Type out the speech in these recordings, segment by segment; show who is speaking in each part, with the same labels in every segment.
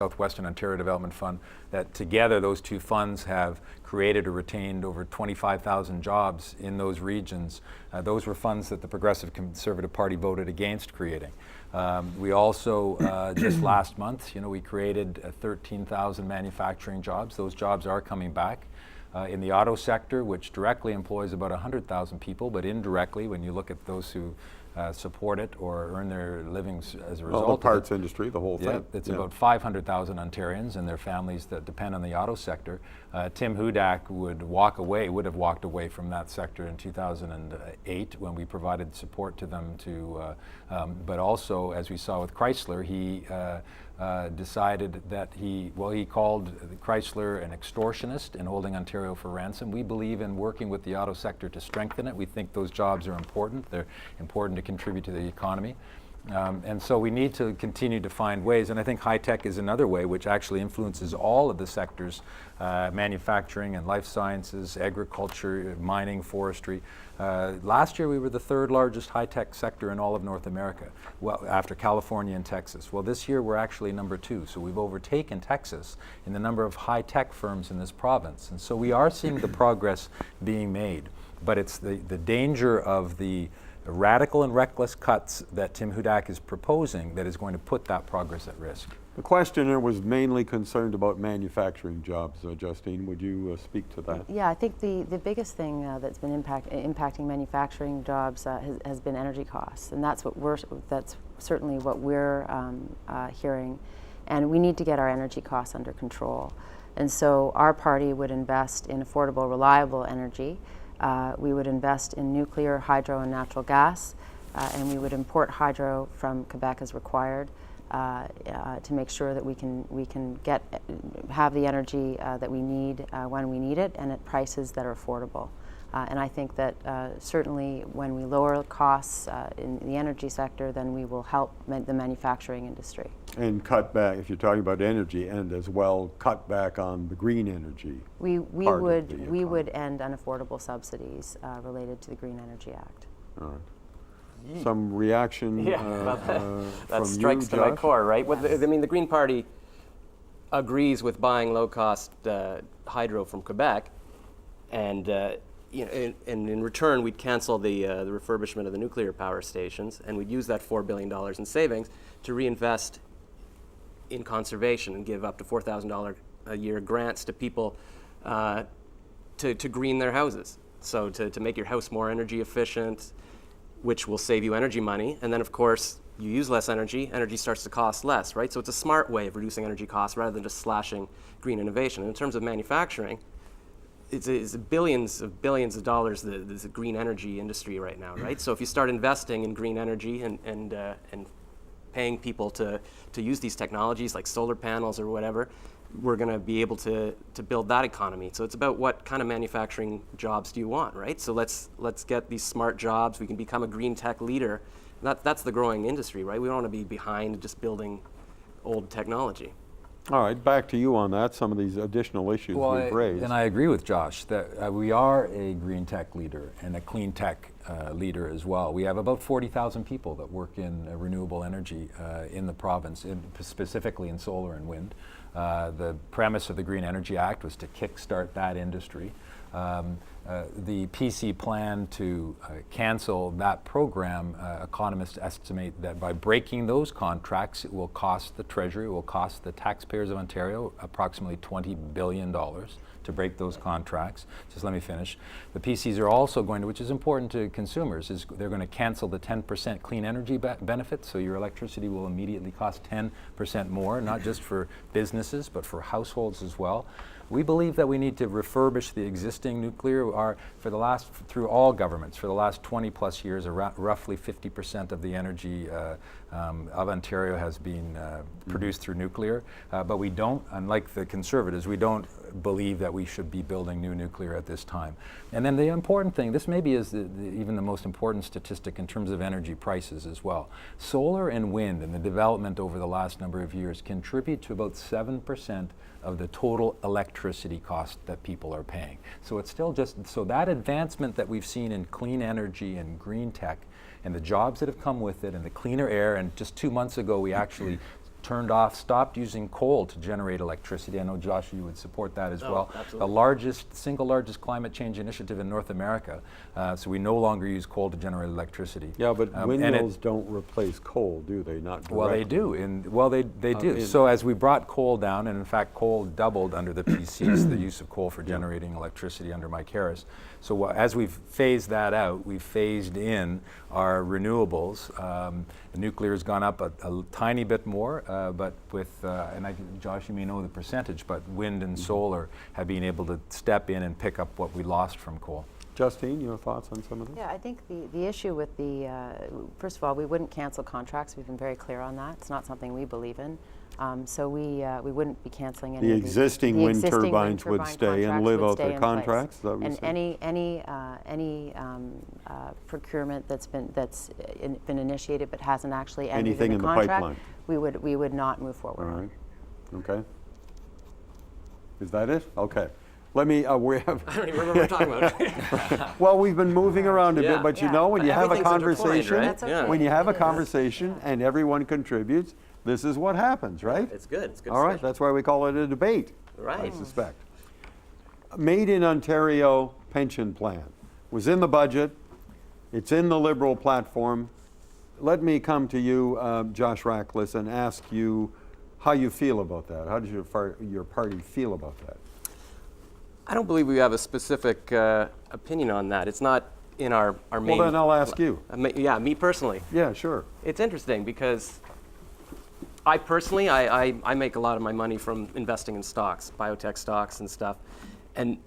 Speaker 1: Southwestern Ontario Development Fund, that together those two funds have created or retained over 25,000 jobs in those regions. Those were funds that the Progressive Conservative Party voted against creating. We also, just last month, we created 13,000 manufacturing jobs. Those jobs are coming back. In the auto sector, which directly employs about 100,000 people, but indirectly, when you look at those who support it or earn their livings as a result
Speaker 2: the parts industry, the whole thing.
Speaker 1: It's about 500,000 Ontarians and their families that depend on the auto sector. Tim Hudak would have walked away from that sector in 2008 when we provided support to them but also, as we saw with Chrysler, he decided that he called Chrysler an extortionist and holding Ontario for ransom. We believe in working with the auto sector to strengthen it. We think those jobs are important. They're important to contribute to the economy. And so we need to continue to find ways, and I think high tech is another way which actually influences all of the sectors, manufacturing and life sciences, agriculture, mining, forestry. Last year we were the third largest high tech sector in all of North America, well, after California and Texas. Well, this year we're actually number 2, so we've overtaken Texas in the number of high tech firms in this province. And so we are seeing the progress being made, but it's the danger of the radical and reckless cuts that Tim Hudak is proposing that is going to put that progress at risk.
Speaker 2: The questioner was mainly concerned about manufacturing jobs. Justine, would you speak to that?
Speaker 3: Yeah, I think the biggest thing that's been impacting manufacturing jobs has been energy costs, and that's certainly what we're hearing. And we need to get our energy costs under control. And so our party would invest in affordable, reliable energy. We would invest in nuclear, hydro, and natural gas, and we would import hydro from Quebec as required to make sure that we can have the energy that we need when we need it and at prices that are affordable. And I think that certainly when we lower costs in the energy sector, then we will help the manufacturing industry.
Speaker 2: And cut back, if you're talking about energy, and as well cut back on the green energy.
Speaker 3: We would end unaffordable subsidies related to the Green Energy Act.
Speaker 2: All right. Some reaction
Speaker 4: that strikes to my core, right? The Green Party agrees with buying low-cost hydro from Quebec, and in return, we'd cancel the refurbishment of the nuclear power stations, and we'd use that $4 billion in savings to reinvest in conservation and give up to $4,000 a year grants to people to green their houses. So to make your house more energy efficient, which will save you energy money. And then, of course, you use less energy, energy starts to cost less, right? So it's a smart way of reducing energy costs rather than just slashing green innovation. And in terms of manufacturing, it's billions of dollars, the green energy industry right now, right? So if you start investing in green energy and paying people to use these technologies like solar panels or whatever, we're going to be able to build that economy. So it's about what kind of manufacturing jobs do you want, right? So let's get these smart jobs. We can become a green tech leader. That's the growing industry, right? We don't want to be behind just building old technology.
Speaker 2: All right, back to you on that, some of these additional issues we've raised.
Speaker 1: And I agree with Josh that we are a green tech leader and a clean tech leader as well. We have about 40,000 people that work in renewable energy in the province, specifically in solar and wind. The premise of the Green Energy Act was to kickstart that industry. The PC plan to cancel that program, economists estimate that by breaking those contracts, it will cost the Treasury, it will cost the taxpayers of Ontario approximately $20 billion to break those contracts. Just let me finish. The PCs are also going to, which is important to consumers, is they're going to cancel the 10% clean energy benefit, so your electricity will immediately cost 10% more, not just for businesses, but for households as well. We believe that we need to refurbish the existing nuclear. Through all governments, for the last 20 plus years, roughly 50% of the energy of Ontario has been produced through nuclear. But we don't, unlike the Conservatives, we don't believe that we should be building new nuclear at this time. And then the important thing, this maybe is even the most important statistic in terms of energy prices as well. Solar and wind and the development over the last number of years contribute to about 7% of the total electricity cost that people are paying. So it's still so that advancement that we've seen in clean energy and green tech and the jobs that have come with it and the cleaner air, and just 2 months ago we actually stopped using coal to generate electricity. I know, Josh, you would support that as well.
Speaker 4: Absolutely.
Speaker 1: The single largest climate change initiative in North America. So we no longer use coal to generate electricity.
Speaker 2: Yeah, but
Speaker 1: and
Speaker 2: windmills don't replace coal, do they? Not directly.
Speaker 1: Well, they do. They do. So as we brought coal down, and in fact coal doubled under the PCs, the use of coal for generating electricity under Mike Harris. So as we've phased that out, we've phased in our renewables. The nuclear has gone up a tiny bit more, but with, Josh, you may know the percentage, but wind and solar have been able to step in and pick up what we lost from coal.
Speaker 2: Justine, your thoughts on some of this?
Speaker 3: Yeah, I think the issue with first of all, we wouldn't cancel contracts. We've been very clear on that. It's not something we believe in. So we wouldn't be canceling any
Speaker 2: The
Speaker 3: of
Speaker 2: existing wind turbines would stay and live out their contracts? Is that what you're
Speaker 3: And
Speaker 2: saying?
Speaker 3: any procurement that's been initiated but hasn't actually ended
Speaker 2: Anything
Speaker 3: in the
Speaker 2: in the
Speaker 3: contract,
Speaker 2: pipeline?
Speaker 3: we would not move forward.
Speaker 2: All right. Okay. Is that it? Okay. Let me, we have,
Speaker 4: I don't even remember what we're talking about.
Speaker 2: well, we've been moving around a bit, but you know, when you have a
Speaker 4: Everything's intertwined,
Speaker 2: conversation,
Speaker 4: right?
Speaker 3: That's okay.
Speaker 2: when you have a
Speaker 3: It is.
Speaker 2: conversation and everyone contributes, this is what happens, right?
Speaker 4: It's good. It's good.
Speaker 2: All right,
Speaker 4: discussion.
Speaker 2: that's why we call it a debate, I
Speaker 4: Right.
Speaker 2: suspect. Made in Ontario pension plan was in the budget. It's in the Liberal platform. Let me come to you, Josh Rackless, and ask you how you feel about that. How does your party feel about that?
Speaker 4: I don't believe we have a specific opinion on that. It's not in our main.
Speaker 2: Well, then I'll ask you.
Speaker 4: Yeah, me personally.
Speaker 2: Yeah, sure.
Speaker 4: It's interesting because I personally, I make a lot of my money from investing in stocks, biotech stocks and stuff. And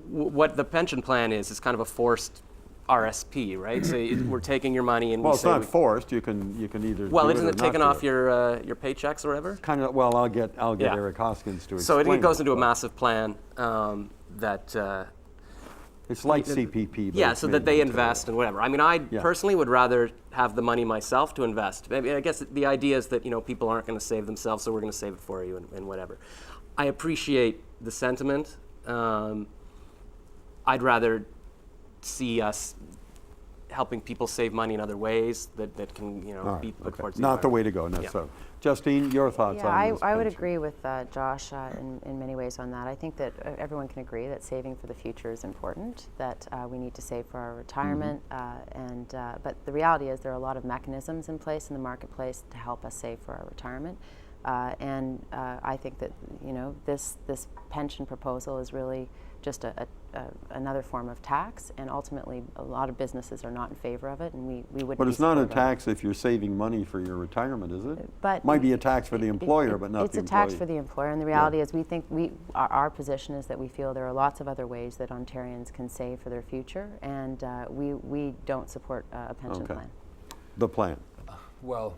Speaker 4: what the pension plan is kind of a forced RSP, right? So we're taking your money and
Speaker 2: Well,
Speaker 4: we
Speaker 2: it's
Speaker 4: say
Speaker 2: not forced. You can either.
Speaker 4: well,
Speaker 2: do
Speaker 4: isn't
Speaker 2: or
Speaker 4: it
Speaker 2: not
Speaker 4: taken
Speaker 2: do
Speaker 4: off
Speaker 2: it.
Speaker 4: your paychecks or whatever?
Speaker 2: Kind of. Well, I'll get
Speaker 4: Yeah.
Speaker 2: Eric Hoskins to explain.
Speaker 4: So it goes into a
Speaker 2: but
Speaker 4: massive plan that.
Speaker 2: It's like CPP. But
Speaker 4: Yeah,
Speaker 2: it's
Speaker 4: so
Speaker 2: made
Speaker 4: that
Speaker 2: in
Speaker 4: they
Speaker 2: Ontario.
Speaker 4: invest and whatever. I mean, I
Speaker 2: Yeah.
Speaker 4: personally would rather have the money myself to invest. I guess the idea is that people aren't going to save themselves, so we're going to save it for you and whatever. I appreciate the sentiment. I'd rather see us helping people save money in other ways that can
Speaker 2: All right,
Speaker 4: be put
Speaker 2: okay.
Speaker 4: towards
Speaker 2: Not the way
Speaker 4: environment.
Speaker 2: to go necessarily. Justine, your thoughts
Speaker 3: Yeah,
Speaker 2: on this?
Speaker 3: I would
Speaker 2: pension?
Speaker 3: agree with Josh in many ways on that. I think that everyone can agree that saving for the future is important, that we need to save for our retirement, but the reality is there are a lot of mechanisms in place in the marketplace to help us save for our retirement. I think that this pension proposal is really just another form of tax, and ultimately a lot of businesses are not in favor of it, and we wouldn't.
Speaker 2: But
Speaker 3: be
Speaker 2: it's not a
Speaker 3: supportive of it.
Speaker 2: tax if you're saving money for your retirement, is it?
Speaker 3: But
Speaker 2: might be a tax for the employer, but not
Speaker 3: it's
Speaker 2: the
Speaker 3: a tax
Speaker 2: employee.
Speaker 3: for the employer, and the reality is we think our position is that we feel there are lots of other ways that Ontarians can save for their future, and we don't support a pension
Speaker 2: Okay.
Speaker 3: plan.
Speaker 2: The plan.
Speaker 1: Well,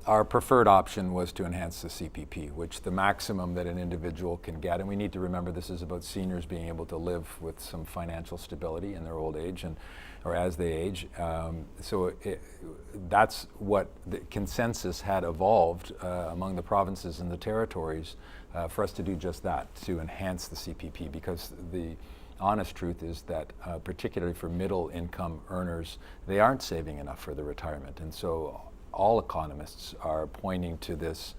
Speaker 1: our preferred option was to enhance the CPP, which the maximum that an individual can get, and we need to remember this is about seniors being able to live with some financial stability in their old age or as they age. That's what the consensus had evolved among the provinces and the territories for us to do just that, to enhance the CPP, because the honest truth is that particularly for middle income earners, they aren't saving enough for their retirement, and so all economists are pointing to this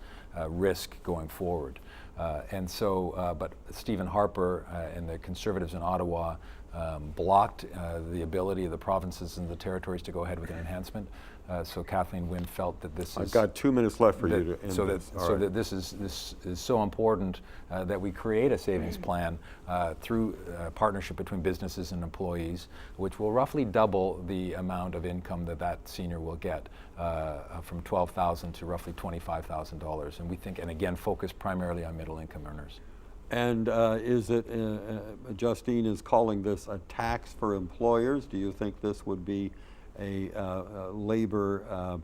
Speaker 1: risk going forward. But Stephen Harper and the Conservatives in Ottawa blocked the ability of the provinces and the territories to go ahead with an enhancement. So Kathleen Wynne felt that this
Speaker 2: I've
Speaker 1: is...
Speaker 2: got 2 minutes left for you to end
Speaker 1: so
Speaker 2: this. All
Speaker 1: so
Speaker 2: right.
Speaker 1: that this is so important that we create a savings plan through partnership between businesses and employees, which will roughly double the amount of income that senior will get from $12,000 to roughly $25,000. And we think, and again, focus primarily on middle income earners.
Speaker 2: And is it, Justine is calling this a tax for employers. Do you think this would be a labor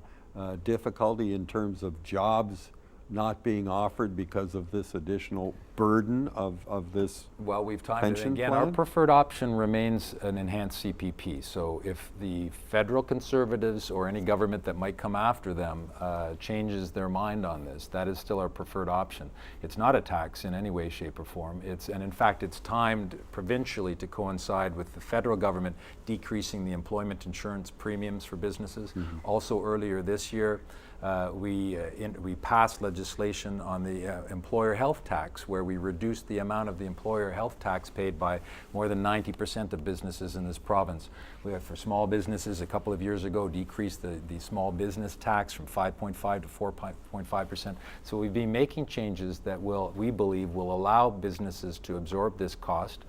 Speaker 2: difficulty in terms of jobs not being offered because of this additional burden of this
Speaker 1: Well, we've timed it
Speaker 2: pension
Speaker 1: again.
Speaker 2: plan?
Speaker 1: Our preferred option remains an enhanced CPP. So if the federal Conservatives or any government that might come after them changes their mind on this, that is still our preferred option. It's not a tax in any way, shape, or form. And in fact, it's timed provincially to coincide with the federal government decreasing the employment insurance premiums for businesses. Also earlier this year, we passed legislation on the employer health tax, where we reduced the amount of the employer health tax paid by more than 90% of businesses in this province. We have, for small businesses, a couple of years ago, decreased the small business tax from 5.5 to 4.5%. So we've been making changes that we believe will allow businesses to absorb this cost.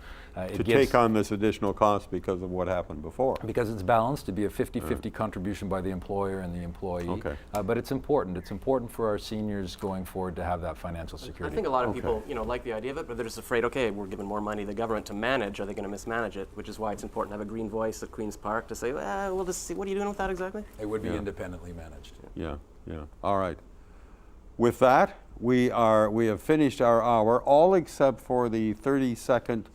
Speaker 2: to take on this additional cost because of what happened before.
Speaker 1: Because it's balanced to be a 50-50 contribution by the employer and the employee.
Speaker 2: Okay.
Speaker 1: But it's important. It's important for our seniors going forward to have that financial security.
Speaker 4: I think a lot of people, like the idea of it, but they're just afraid, okay, we're giving more money to the government to manage. Are they going to mismanage it? Which is why it's important to have a green voice at Queen's Park to say, we'll just see, what are you doing with that exactly?
Speaker 1: It would be independently managed.
Speaker 2: Yeah. All right. With that, we have finished our hour, all except for the 30-second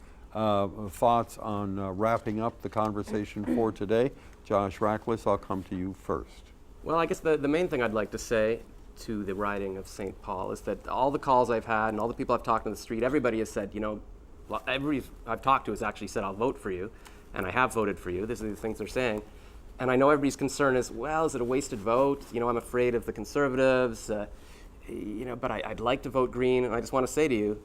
Speaker 2: thoughts on wrapping up the conversation for today. Josh Rackless, I'll come to you first.
Speaker 4: Well, I guess the main thing I'd like to say to the riding of St. Paul is that all the calls I've had and all the people I've talked to in the street, everybody has said, everybody I've talked to has actually said, I'll vote for you, and I have voted for you. These are the things they're saying. And I know everybody's concern is, well, is it a wasted vote? I'm afraid of the Conservatives, but I'd like to vote Green, and I just want to say to you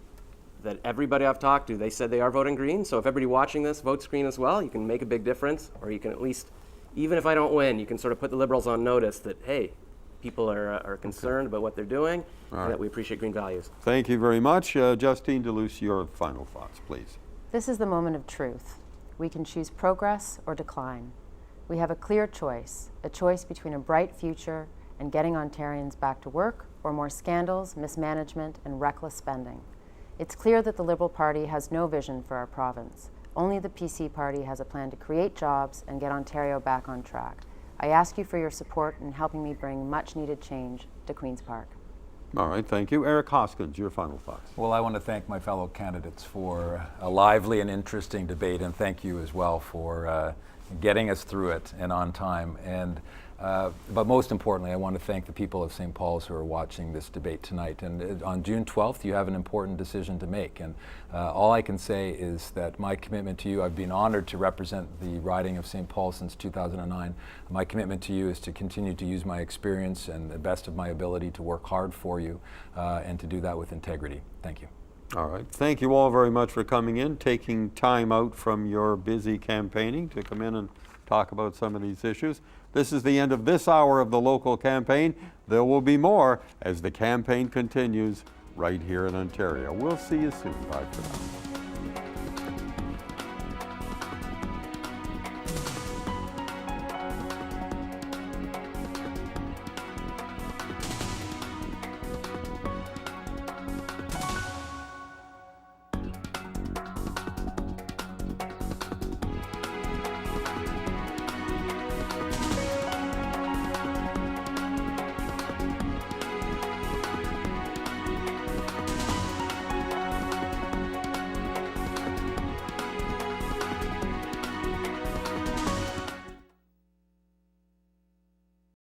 Speaker 4: that everybody I've talked to, they said they are voting Green, so if everybody watching this votes Green as well, you can make a big difference, or you can at least, even if I don't win, you can sort of put the Liberals on notice that, hey, people are concerned about what they're doing, and that we appreciate green values.
Speaker 2: Thank you very much. Justine Deluce, your final thoughts, please.
Speaker 3: This is the moment of truth. We can choose progress or decline. We have a clear choice, a choice between a bright future and getting Ontarians back to work, or more scandals, mismanagement, and reckless spending. It's clear that the Liberal Party has no vision for our province. Only the PC Party has a plan to create jobs and get Ontario back on track. I ask you for your support in helping me bring much-needed change to Queen's Park.
Speaker 2: All right, thank you. Eric Hoskins, your final thoughts.
Speaker 1: Well, I want to thank my fellow candidates for a lively and interesting debate, and thank you as well for getting us through it and on time. But most importantly, I want to thank the people of St. Paul's who are watching this debate tonight. And on June 12th, you have an important decision to make. And all I can say is that my commitment to you, I've been honored to represent the riding of St. Paul since 2009. My commitment to you is to continue to use my experience and the best of my ability to work hard for you and to do that with integrity. Thank you.
Speaker 2: All right. Thank you all very much for coming in, taking time out from your busy campaigning to come in and talk about some of these issues. This is the end of this hour of the local campaign. There will be more as the campaign continues right here in Ontario. We'll see you soon. Bye for now.